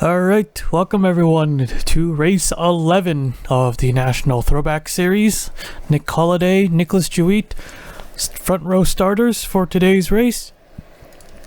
Alright, welcome everyone to race 11 of the National Throwback Series. Nick Holliday, Nicholas Jewett, front row starters for today's race.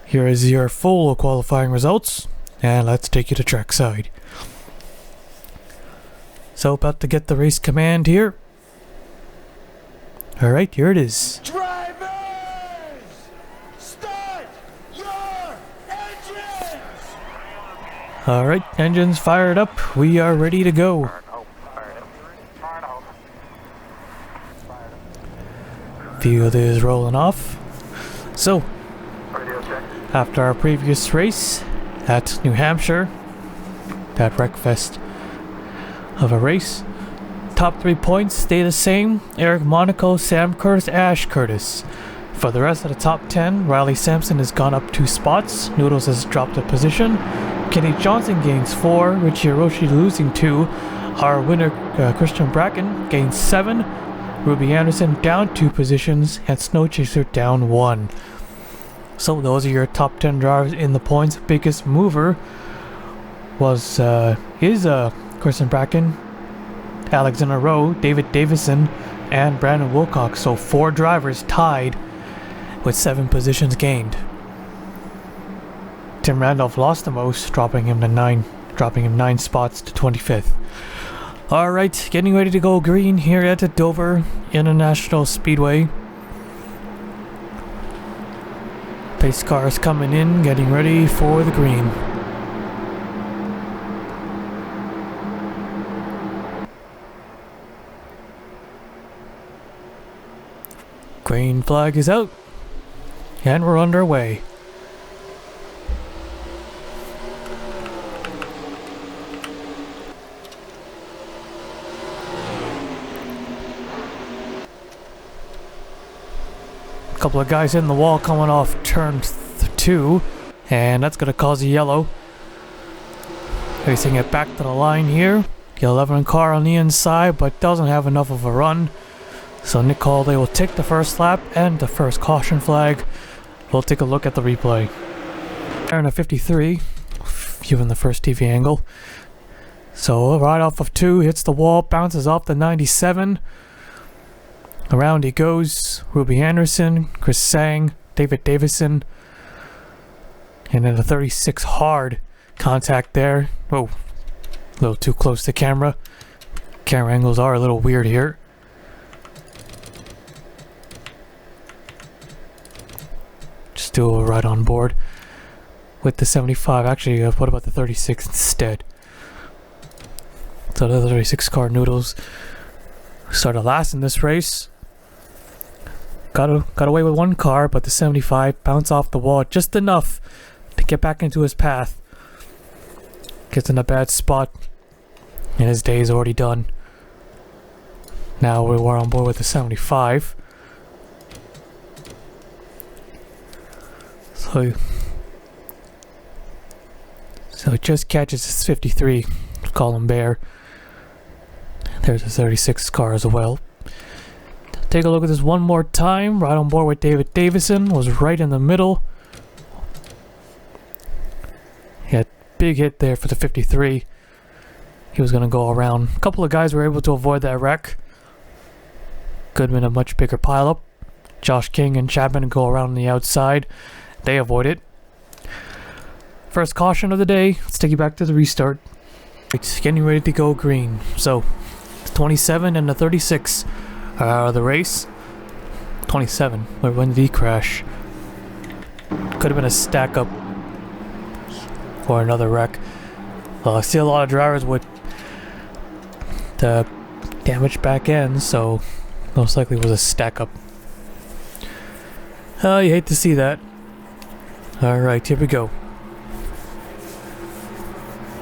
Here is your full qualifying results, and let's take you to trackside. So about to get the race command here. Alright, here it is. Drivers, start your engines! Alright, engines fired up. We are ready to go. Field is rolling off. So, after our previous race at New Hampshire, that wreckfest of a race, top 3 points stay the same: Eric Monaco, Sam Curtis, Ash Curtis. For the rest of the top 10, Riley Sampson has gone up 2 spots, Noodles has dropped a position, Kenny Johnson gains 4, Richie Hiroshi losing 2, our winner Christian Bracken gains 7, Ruby Anderson down 2 positions, and Snow Chaser down 1. So those are your top 10 drivers in the points. Biggest mover was Christian Bracken, Alexander Rowe, David Davison, and Brandon Wilcox. So 4 drivers tied with 7 positions gained. Tim Randolph lost the most, dropping him 9 spots to 25th. Alright, getting ready to go green here at the Dover International Speedway. Pace cars coming in, getting ready for the green. Green flag is out, and we're underway. Couple of guys in the wall coming off turn 2, and that's going to cause a yellow. Racing it back to the line here. The 11 car on the inside, but doesn't have enough of a run. So Nick Holliday will take the first lap and the first caution flag. We'll take a look at the replay. Turn a 53, viewing the first TV angle. So right off of 2, hits the wall, bounces off the 97. Around he goes, Ruby Anderson, Chris Sang, David Davison, and then a 36 hard contact there. Oh, a little too close to camera. Camera angles are a little weird here. Just do a right on board with the 75. Actually, what about the 36 instead? So the 36 car Noodles started last in this race. Got away with 1 car, but the 75 bounced off the wall just enough to get back into his path. Gets in a bad spot, and his day is already done. Now we were on board with the 75. So it just catches his 53, Colin Bear. There's a 36 car as well. Take a look at this one more time. Right on board with David Davison, was right in the middle. He had a big hit there for the 53. He was going to go around. A couple of guys were able to avoid that wreck. Goodman a much bigger pileup. Josh King and Chapman go around on the outside. They avoid it. First caution of the day. Let's take you back to the restart. It's getting ready to go green. So, 27 and the 36 are out of the race. 27. When did he crash? Could have been a stack up or another wreck. Well, I see a lot of drivers with the damaged back end, so most likely it was a stack up. You hate to see that. Alright, here we go.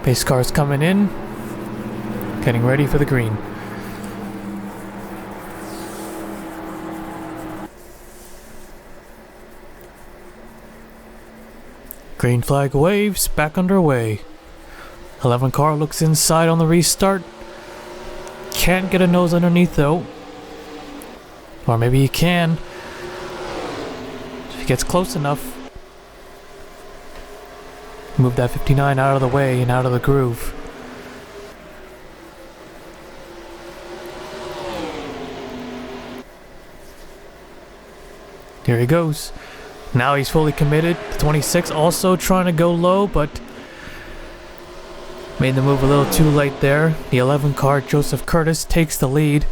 Pace cars coming in, getting ready for the green. Green flag waves, back underway. 11 car looks inside on the restart. Can't get a nose underneath though. Or maybe he can. If he gets close enough. Move that 59 out of the way and out of the groove. Here he goes. Now he's fully committed. The 26 also trying to go low, but made the move a little too late there. The 11 car, Joseph Curtis, takes the lead.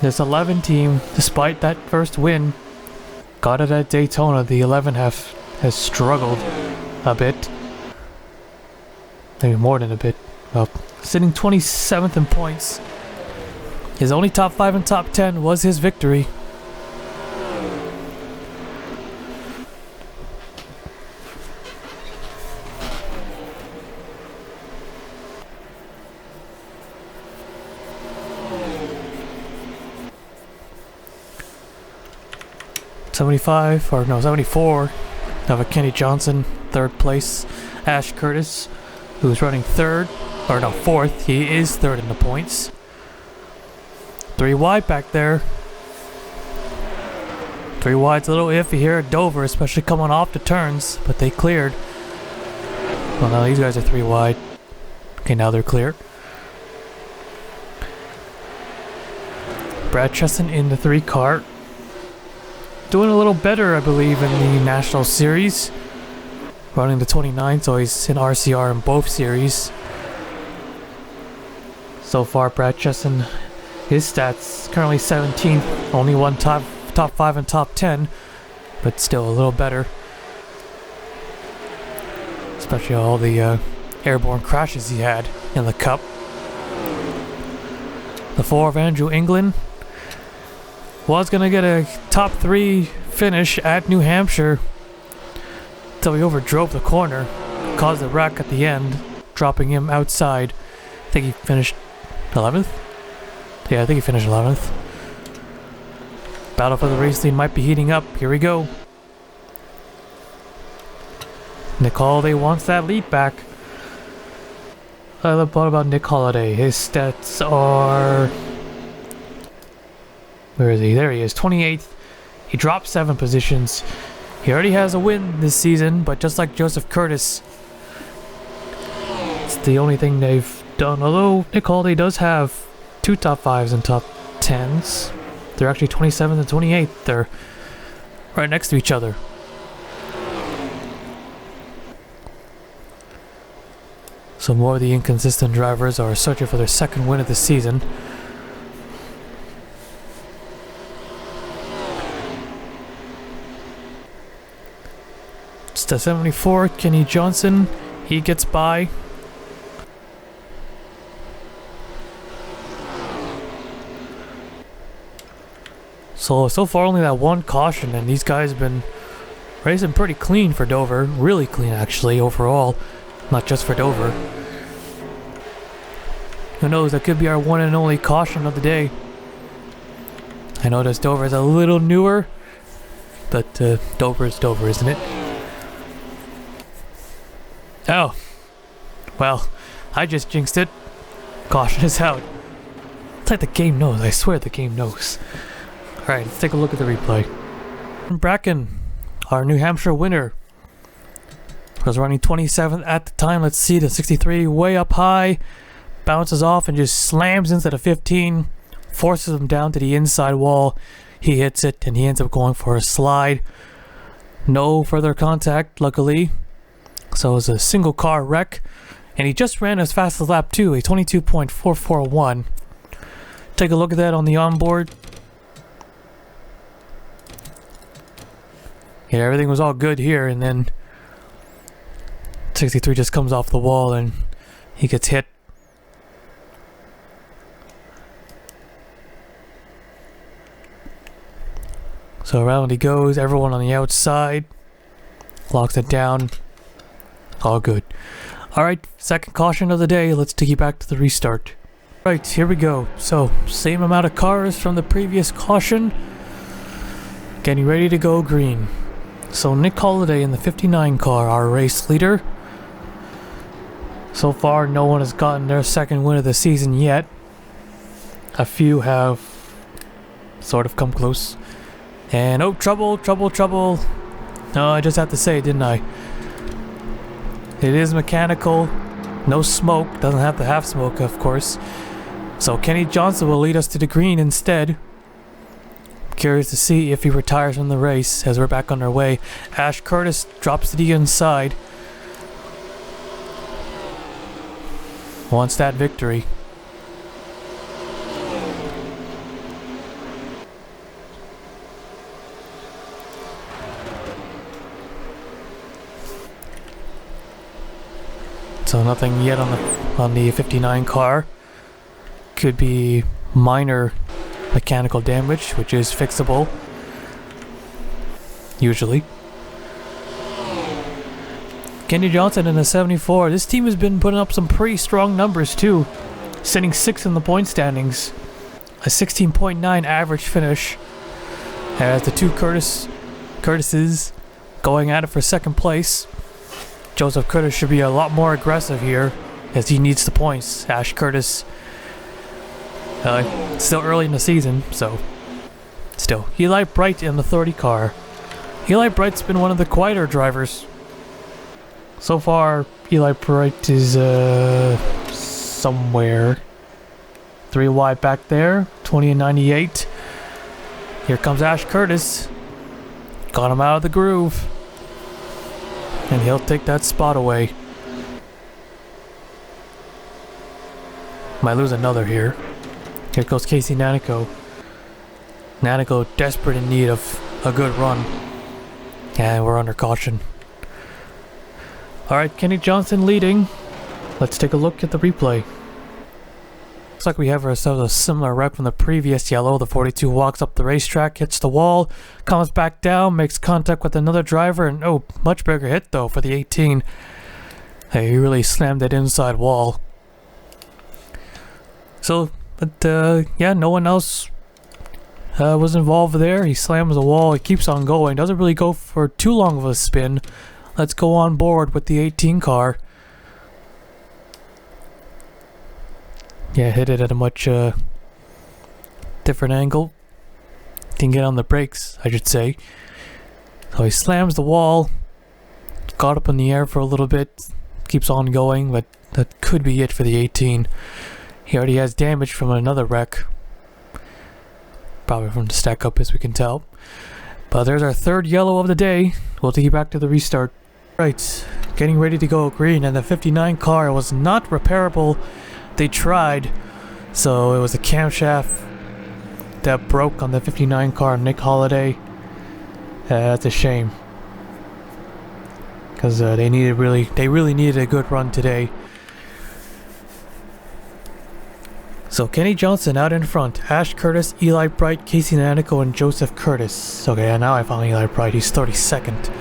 This 11 team, despite that first win, got it at Daytona. The 11 has struggled a bit. Maybe more than a bit. Well, sitting 27th in points. His only top 5 and top 10 was his victory. Or no, 74 of a Kenny Johnson, third place. Ash Curtis, who's running fourth. He is third in the points. 3 wide back there. 3 wide's a little iffy here at Dover, especially coming off the turns, but they cleared. Well, now these guys are 3 wide. Okay, now they're clear. Brad Chesson in the 3 car. Doing a little better, I believe, in the National Series. Running the 29, so he's in RCR in both series. So far, Brad Chesson, his stats currently 17th. Only one top 5 and top 10, but still a little better. Especially all the airborne crashes he had in the Cup. The 4 of Andrew England was going to get a top 3 finish at New Hampshire until he overdrove the corner, caused a wreck at the end, dropping him outside. I think he finished 11th? Yeah, I think he finished 11th. Battle for the race lead might be heating up. Here we go. Nick Holiday wants that lead back. What about Nick Holiday? His stats are... Where is he? There he is, 28th. He dropped 7 positions. He already has a win this season, but just like Joseph Curtis, it's the only thing they've done. Although Nick Holiday does have 2 top 5s and top 10s. They're actually 27th and 28th. They're right next to each other. So more of the inconsistent drivers are searching for their second win of the season. It's the 74, Kenny Johnson. He gets by. So far only that 1 caution, and these guys have been racing pretty clean for Dover. Really clean, actually, overall. Not just for Dover. Who knows, that could be our one and only caution of the day. I know this Dover is a little newer, but Dover is Dover, isn't it? Oh. Well, I just jinxed it. Caution is out. It's like the game knows. I swear the game knows. Alright, let's take a look at the replay. Bracken, our New Hampshire winner, was running 27th at the time. Let's see, the 63 way up high. Bounces off and just slams into the 15. Forces him down to the inside wall. He hits it and he ends up going for a slide. No further contact, luckily. So it was a single car wreck. And he just ran his fastest lap too, a 22.441. Take a look at that on the onboard. Yeah, everything was all good here, and then 63 just comes off the wall and he gets hit. So around he goes, everyone on the outside locks it down. All good. Alright, second caution of the day. Let's take you back to the restart. Right, here we go. So, same amount of cars from the previous caution. Getting ready to go green. So Nick Holiday in the 59 car, our race leader. So far, no one has gotten their second win of the season yet. A few have sort of come close. And oh, trouble. No, I just have to say, didn't I? It is mechanical. No smoke. Doesn't have to have smoke, of course. So Kenny Johnson will lead us to the green instead. Curious to see if he retires from the race as we're back on our way. Ash Curtis drops to the inside. Wants that victory. So nothing yet on the 59 car. Could be minor mechanical damage, which is fixable usually. Kenny Johnson in a 74. This team has been putting up some pretty strong numbers too, sitting 6th in the point standings. A 16.9 average finish, as the two Curtises going at it for second place. Joseph Curtis should be a lot more aggressive here as he needs the points. Ash Curtis, still early in the season, so still. Eli Bright in the 30 car. Eli Bright's been one of the quieter drivers. So far, Eli Bright is somewhere 3 wide back there, 20 and 98. Here comes Ash Curtis. Got him out of the groove. And he'll take that spot away. Might lose another here. Here goes Casey Nanico. Nanico desperate in need of a good run. And we're under caution. Alright, Kenny Johnson leading. Let's take a look at the replay. Looks like we have ourselves a similar wreck from the previous yellow. The 42 walks up the racetrack, hits the wall, comes back down, makes contact with another driver, and oh, much bigger hit though for the 18. He really slammed that inside wall. So, but yeah, no one else was involved there. He slams the wall, he keeps on going, doesn't really go for too long of a spin. Let's go on board with the 18 car. Yeah, hit it at a much different angle. Didn't get on the brakes, I should say. So he slams the wall. Got up in the air for a little bit. Keeps on going, but that could be it for the 18. He already has damage from another wreck. Probably from the stack up, as we can tell. But there's our third yellow of the day. We'll take you back to the restart. Right, getting ready to go green, and the 59 car was not repairable. They tried, so it was a camshaft that broke on the 59 car, Nick Holiday. That's a shame, because they really needed a good run today. So Kenny Johnson out in front, Ash Curtis, Eli Bright, Casey Nanico, and Joseph Curtis. Okay, now I found Eli Bright. He's 32nd.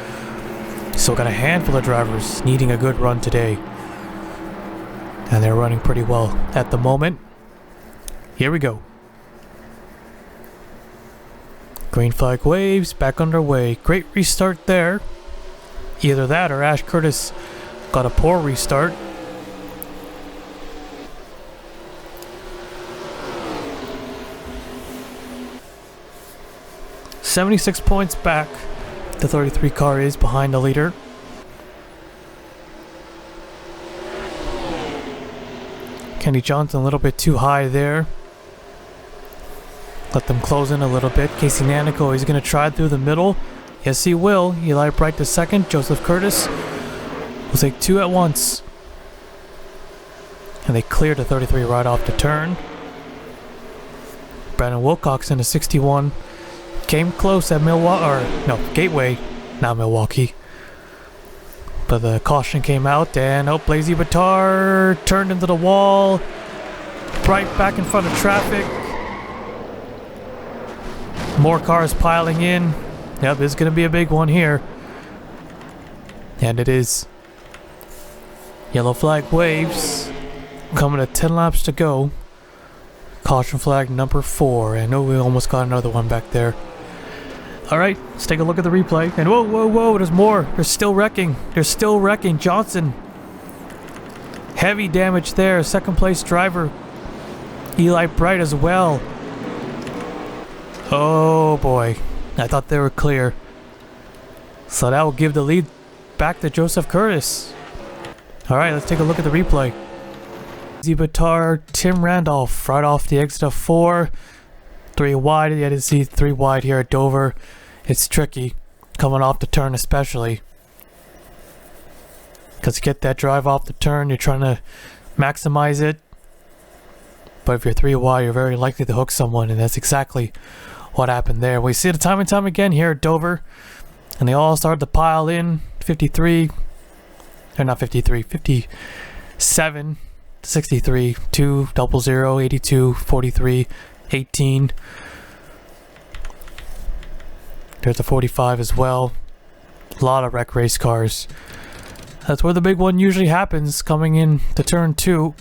So got a handful of drivers needing a good run today. And they're running pretty well at the moment. Here we go. Green flag waves, back underway. Great restart there. Either that or Ash Curtis got a poor restart. $76 points back. The 33 car is behind the leader. Kenny Johnson a little bit too high there. Let them close in a little bit. Casey Nanico, he's going to try through the middle. Yes, he will. Eli Bright the second. Joseph Curtis will take 2 at once. And they cleared the 33 right off the turn. Brandon Wilcox in a 61. Came close at Gateway, not Milwaukee. But the caution came out, and oh, Blazy Batar turned into the wall. Right back in front of traffic. More cars piling in. Yep, this is going to be a big one here. And it is. Yellow flag waves. Coming at 10 laps to go. Caution flag number 4. And oh, we almost got another one back there. Alright, let's take a look at the replay. And whoa, whoa, whoa, there's more. They're still wrecking. They're still wrecking. Johnson. Heavy damage there. Second place driver. Eli Bright as well. Oh boy. I thought they were clear. So that will give the lead back to Joseph Curtis. Alright, let's take a look at the replay. Zibatar, Tim Randolph right off the exit of 4. 3 wide. You had to see 3 wide here at Dover. It's tricky coming off the turn, especially because you get that drive off the turn, you're trying to maximize it, but if you're 3 wide, you're very likely to hook someone, and that's exactly what happened there. We see it time and time again here at Dover, and they all started to pile in. 53, or not 53, 57, 63, 2, 00, 82, 43, 18. There's a 45 as well. A lot of wreck race cars. That's where the big one usually happens, coming in to turn 2.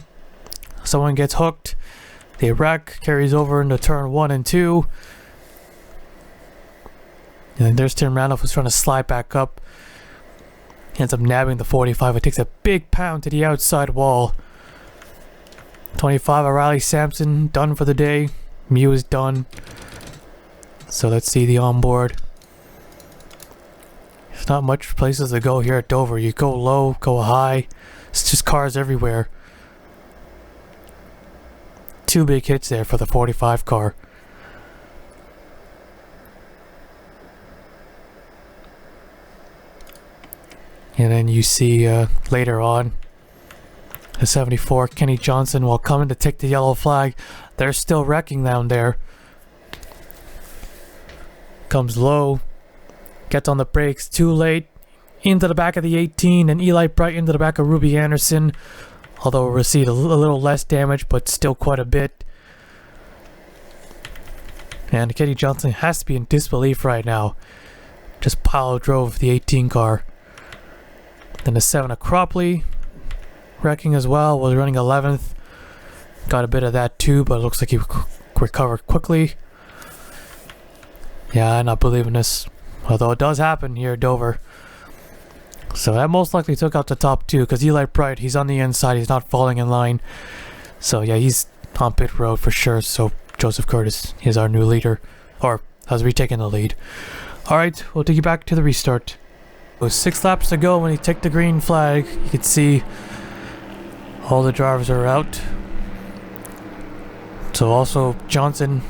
Someone gets hooked, they wreck, carries over into turn 1 and 2. And there's Tim Randolph who's trying to slide back up. He ends up nabbing the 45. It takes a big pound to the outside wall. 25, Riley Sampson, done for the day. Mew is done. So let's see the onboard. There's not much places to go here at Dover. You go low, go high. It's just cars everywhere. 2 big hits there for the 45 car. And then you see later on the 74 Kenny Johnson, while coming to take the yellow flag, they're still wrecking down there. Comes low, gets on the brakes too late, into the back of the 18, and Eli Bright into the back of Ruby Anderson, although we'll receive a little less damage, but still quite a bit. And Kenny Johnson has to be in disbelief right now. Just pile drove the 18 car. Then the 7 of Cropley, wrecking as well, was running 11th. Got a bit of that too, but it looks like he recovered quickly. Yeah, I'm not believing this, although it does happen here at Dover. So that most likely took out the top 2, because Eli Bright, he's on the inside, he's not falling in line. So yeah, he's on pit road for sure. So Joseph Curtis is our new leader, or has retaken the lead. Alright, we'll take you back to the restart. With 6 laps to go when he took the green flag, you can see all the drivers are out. So also Johnson,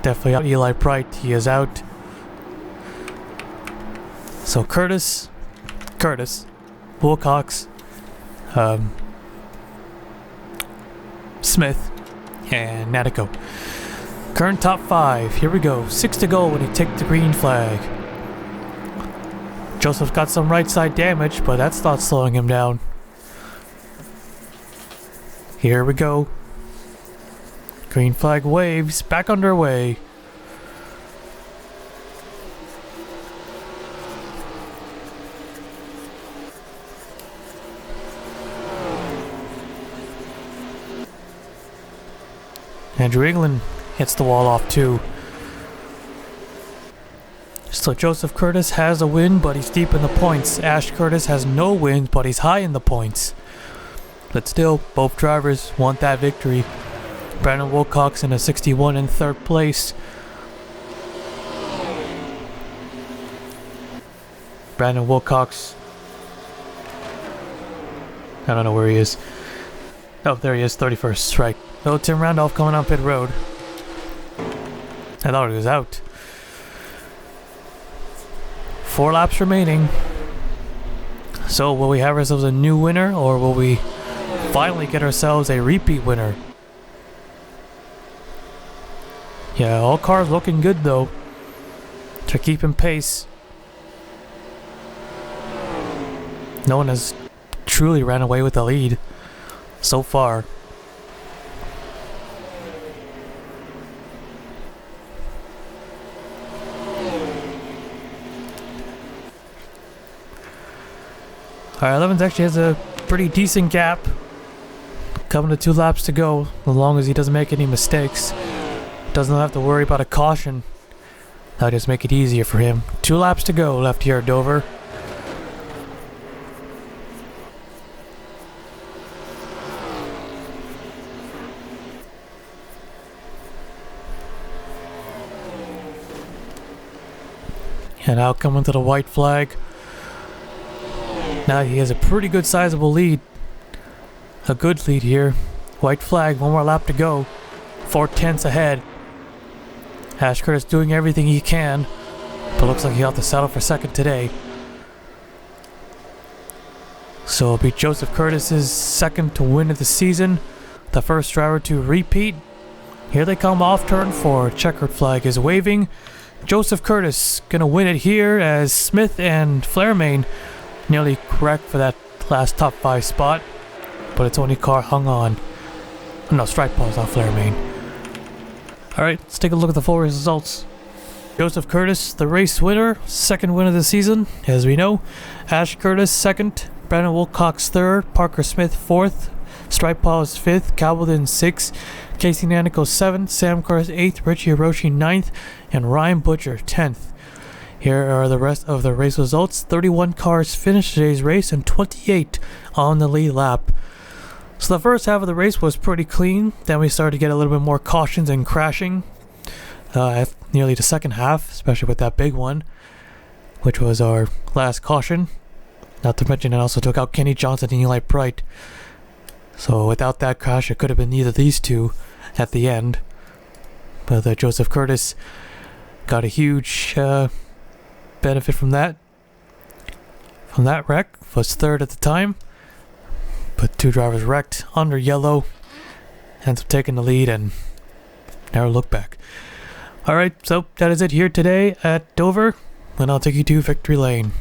definitely out. Eli Bright, he is out. So Curtis, Wilcox, Smith, and Natico. Current top 5. Here we go. 6 to go when he took the green flag. Joseph's got some right side damage, but that's not slowing him down. Here we go. Green flag waves, back underway. Andrew England hits the wall off too. So Joseph Curtis has a win, but he's deep in the points. Ash Curtis has no wins, but he's high in the points. But still, both drivers want that victory. Brandon Wilcox in a 61 in 3rd place. Brandon Wilcox, I don't know where he is. Oh, there he is, 31st, right. Oh, Tim Randolph coming on pit road. I thought he was out. 4 laps remaining. So will we have ourselves a new winner, or will we finally get ourselves a repeat winner? Yeah, all cars looking good though. They're keeping pace. No one has truly ran away with the lead so far. Alright, 11th actually has a pretty decent gap. Coming to 2 laps to go, as long as he doesn't make any mistakes. Doesn't have to worry about a caution. That'll just make it easier for him. 2 laps to go left here at Dover. And out coming to the white flag. Now he has a pretty good sizable lead. a good lead here. White flag, one more lap to go. 4/10 ahead. Ash Curtis doing everything he can, but looks like he got the saddle for second today. So it'll be Joseph Curtis's second to win of the season, the first driver to repeat. Here they come off turn 4. Checkered flag is waving. Joseph Curtis gonna win it here as Smith and Flairmain nearly correct for that last top 5 spot, but it's only car hung on. No, strike balls on Flairmain. Alright, let's take a look at the full results. Joseph Curtis, the race winner, second win of the season, as we know. Ash Curtis, second. Brandon Wilcox, third. Parker Smith, fourth. Stripe Paul is fifth. Calvin, sixth. Casey Nanico, seventh. Sam Curtis, eighth. Richie Hiroshi, ninth. And Ryan Butcher, 10th. Here are the rest of the race results. 31 cars finished today's race and 28 on the lead lap. So the first half of the race was pretty clean. Then we started to get a little bit more cautions and crashing at nearly the second half, especially with that big one, which was our last caution. Not to mention it also took out Kenny Johnson and Eli Bright. So without that crash, it could have been either of these two at the end. But Joseph Curtis got a huge benefit from that. From that wreck, was third at the time. But 2 drivers wrecked under yellow. Ends up taking the lead and never looked back. Alright, so that is it here today at Dover. And I'll take you to Victory Lane.